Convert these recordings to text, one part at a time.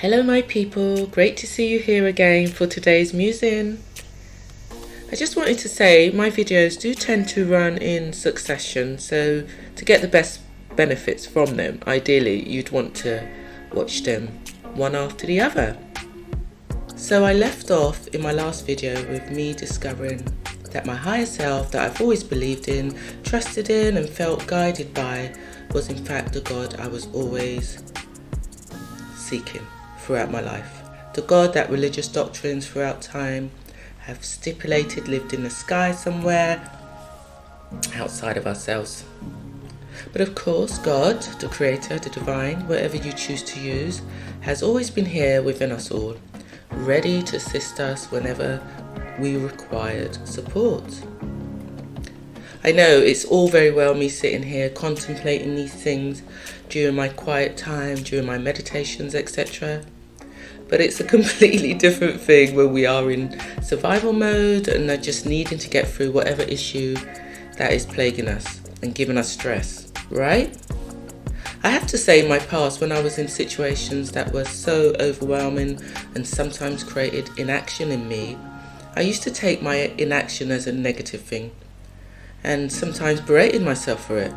Hello my people, great to see you here again for today's musing. I just wanted to say my videos do tend to run in succession, so to get the best benefits from them, ideally you'd want to watch them one after the other. So I left off in my last video with me discovering that my higher self that I've always believed in, trusted in and felt guided by was in fact the God I was always seeking throughout my life. The God that religious doctrines throughout time have stipulated lived in the sky somewhere outside of ourselves. But of course, God, the Creator, the Divine, whatever you choose to use, has always been here within us all, ready to assist us whenever we required support. I know it's all very well me sitting here contemplating these things during my quiet time, during my meditations, etc. But it's a completely different thing when we are in survival mode and are just needing to get through whatever issue that is plaguing us and giving us stress, right? I have to say in my past, when I was in situations that were so overwhelming and sometimes created inaction in me, I used to take my inaction as a negative thing and sometimes berated myself for it.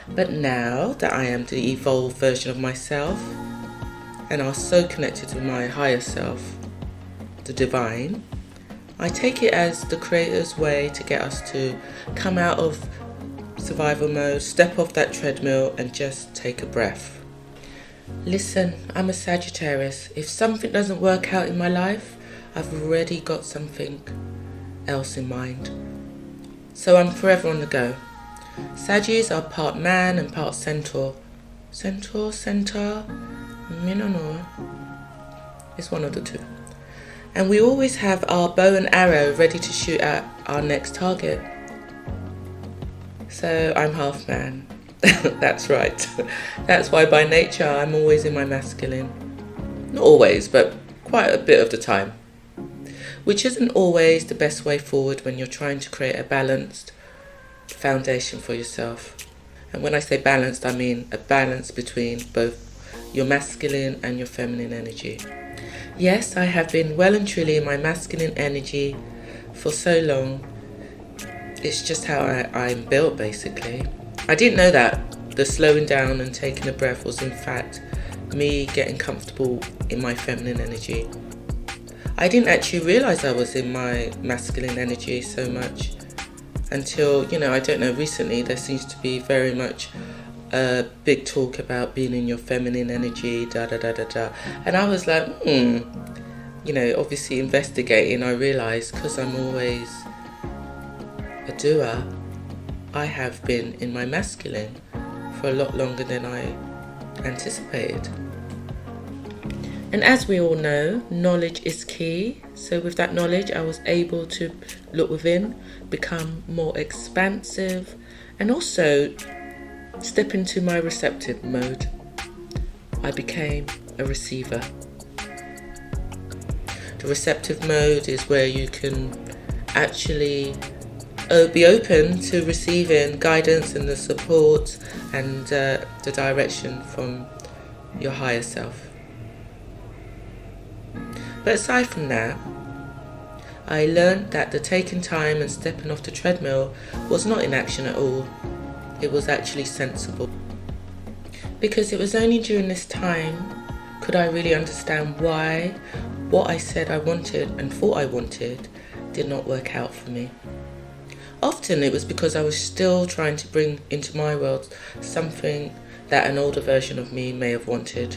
But now that I am the evolved version of myself and are so connected to my higher self, the divine, I take it as the Creator's way to get us to come out of survival mode, step off that treadmill and just take a breath. Listen, I'm a Sagittarius. If something doesn't work out in my life, I've already got something else in mind. So I'm forever on the go. Sagittarius are part man and part centaur. Centaur? Me no know. It's one of the two. And we always have our bow and arrow ready to shoot at our next target. So I'm half man. That's right. That's why by nature I'm always in my masculine. Not always, but quite a bit of the time. Which isn't always the best way forward when you're trying to create a balanced foundation for yourself. And when I say balanced, I mean a balance between both your masculine and your feminine energy. Yes, I have been well and truly in my masculine energy for so long. It's just how I'm built, basically. I didn't know that the slowing down and taking a breath was in fact me getting comfortable in my feminine energy. I didn't actually realise I was in my masculine energy so much until, I don't know, recently there seems to be very much a big talk about being in your feminine energy, And I was like, obviously investigating, I realised because I'm always a doer, I have been in my masculine for a lot longer than I anticipated. And as we all know, knowledge is key. So with that knowledge, I was able to look within, become more expansive, and also step into my receptive mode. I became a receiver. The receptive mode is where you can actually be open to receiving guidance and the support and the direction from your higher self. But aside from that, I learned that the taking time and stepping off the treadmill was not inaction at all. It was actually sensible. Because it was only during this time could I really understand why what I said I wanted and thought I wanted did not work out for me. Often it was because I was still trying to bring into my world something that an older version of me may have wanted.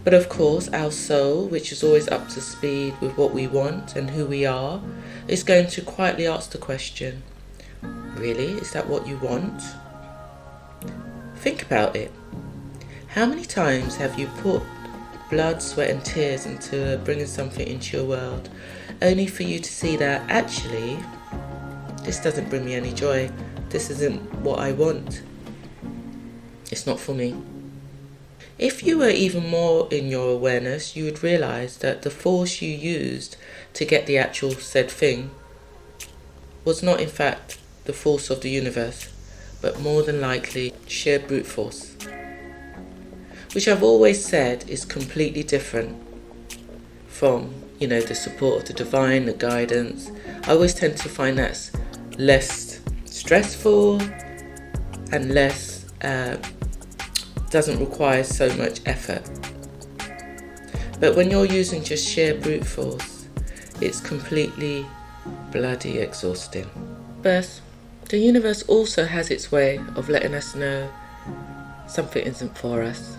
But of course, our soul, which is always up to speed with what we want and who we are, is going to quietly ask the question, really, is that what you want? Think about it. How many times have you put blood, sweat and tears into bringing something into your world, only for you to see that actually, this doesn't bring me any joy, this isn't what I want, it's not for me. If you were even more in your awareness, you would realise that the force you used to get the actual said thing was not in fact the force of the universe, but more than likely sheer brute force. which I've always said is completely different from, the support of the divine, the guidance. I always tend to find that's less stressful and less, doesn't require so much effort. But when you're using just sheer brute force, it's completely bloody exhausting. First, the universe also has its way of letting us know something isn't for us.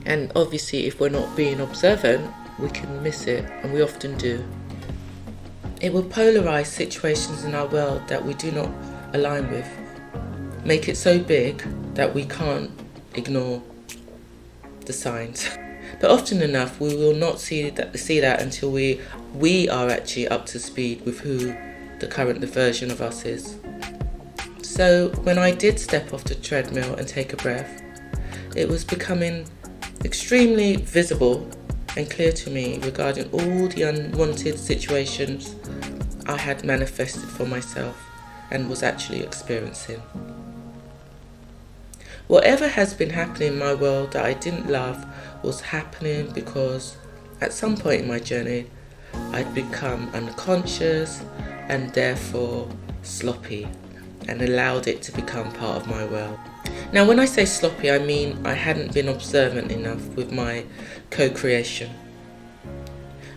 And obviously, if we're not being observant, we can miss it, and we often do. It will polarize situations in our world that we do not align with, make it so big that we can't ignore the signs. But often enough, we will not see that until we are actually up to speed with who the current version of us is. So when I did step off the treadmill and take a breath, it was becoming extremely visible and clear to me regarding all the unwanted situations I had manifested for myself and was actually experiencing. Whatever has been happening in my world that I didn't love was happening because at some point in my journey I'd become unconscious and therefore sloppy and allowed it to become part of my world. Now when I say sloppy, I mean I hadn't been observant enough with my co-creation.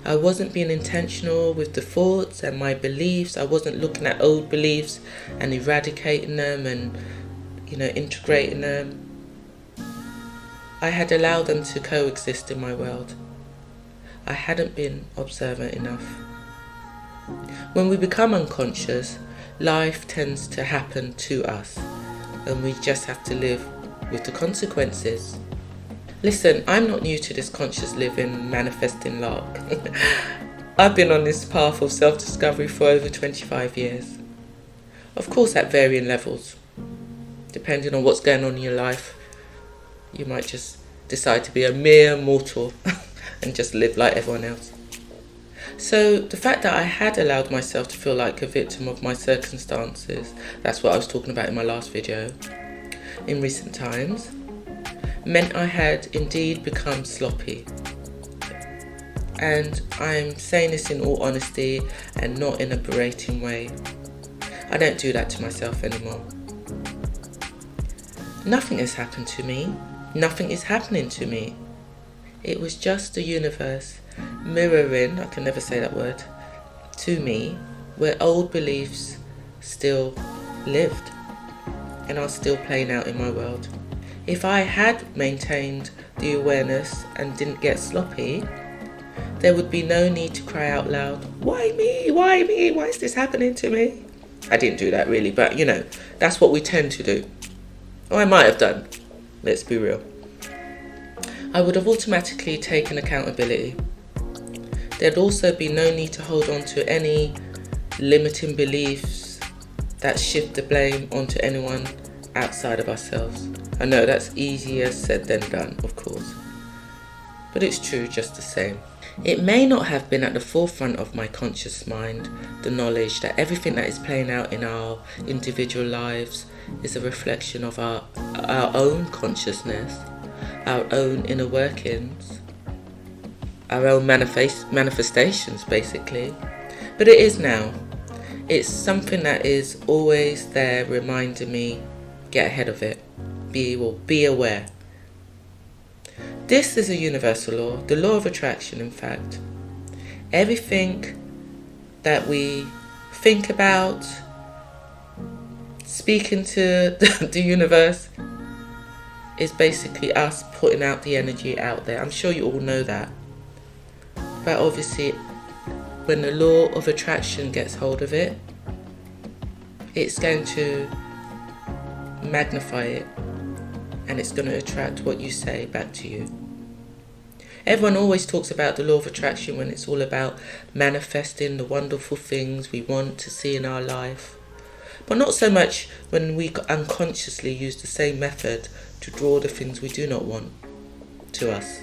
I wasn't being intentional with the thoughts and my beliefs. I wasn't looking at old beliefs and eradicating them and integrating them. I had allowed them to coexist in my world. I hadn't been observant enough. When we become unconscious, life tends to happen to us, and we just have to live with the consequences. Listen, I'm not new to this conscious living, manifesting lark. I've been on this path of self-discovery for over 25 years. Of course, at varying levels. Depending on what's going on in your life, you might just decide to be a mere mortal and just live like everyone else. So the fact that I had allowed myself to feel like a victim of my circumstances, that's what I was talking about in my last video, in recent times, meant I had indeed become sloppy. And I'm saying this in all honesty and not in a berating way. I don't do that to myself anymore. Nothing has happened to me. Nothing is happening to me. It was just the universe mirroring, I can never say that word, to me, where old beliefs still lived and are still playing out in my world. If I had maintained the awareness and didn't get sloppy, there would be no need to cry out loud, why me, why me, why is this happening to me? I didn't do that really, but that's what we tend to do. Or I might have done, let's be real. I would have automatically taken accountability. There'd also be no need to hold on to any limiting beliefs that shift the blame onto anyone outside of ourselves. I know that's easier said than done, of course, but it's true just the same. It may not have been at the forefront of my conscious mind, the knowledge that everything that is playing out in our individual lives is a reflection of our own consciousness, our own inner workings, our own manifestations basically. But it is now. It's something that is always there reminding me, get ahead of it, be aware. This is a universal law, the law of attraction in fact. Everything that we think about, speaking to the universe, is basically us putting out the energy out there. I'm sure you all know that. But obviously, when the law of attraction gets hold of it, it's going to magnify it, and it's going to attract what you say back to you. Everyone always talks about the law of attraction when it's all about manifesting the wonderful things we want to see in our life, but not so much when we unconsciously use the same method to draw the things we do not want to us.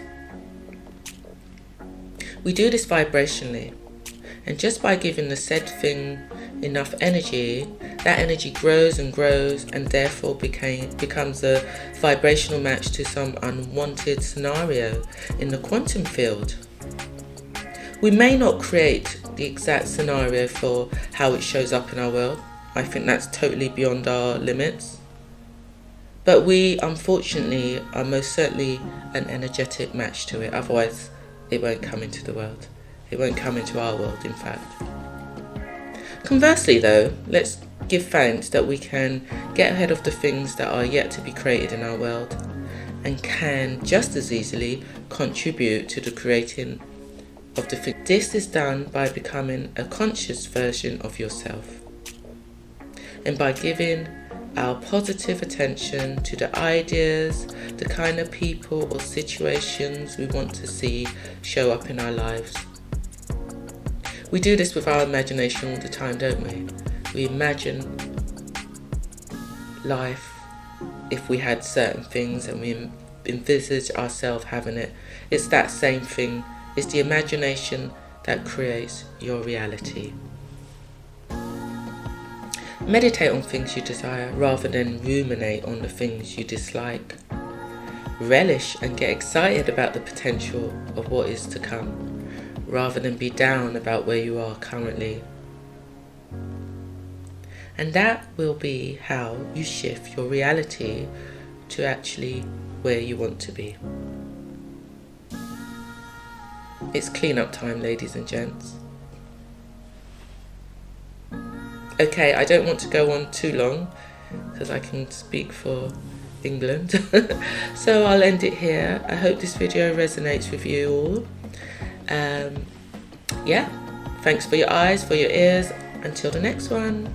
We do this vibrationally, and just by giving the said thing enough energy, that energy grows and grows and therefore becomes a vibrational match to some unwanted scenario in the quantum field. We may not create the exact scenario for how it shows up in our world. I think that's totally beyond our limits. But we, unfortunately, are most certainly an energetic match to it. Otherwise, it won't come into the world. It won't come into our world, in fact. Conversely, though, let's give thanks that we can get ahead of the things that are yet to be created in our world and can just as easily contribute to the creating of the things. This is done by becoming a conscious version of yourself and by giving our positive attention to the ideas, the kind of people or situations we want to see show up in our lives. We do this with our imagination all the time, don't we? We imagine life if we had certain things and we envisage ourselves having it. It's that same thing. It's the imagination that creates your reality. Meditate on things you desire rather than ruminate on the things you dislike. Relish and get excited about the potential of what is to come, rather than be down about where you are currently. And that will be how you shift your reality to actually where you want to be. It's clean-up time, ladies and gents. Okay, I don't want to go on too long because I can speak for England. So I'll end it here. I hope this video resonates with you all. Yeah, thanks for your eyes, for your ears. Until the next one.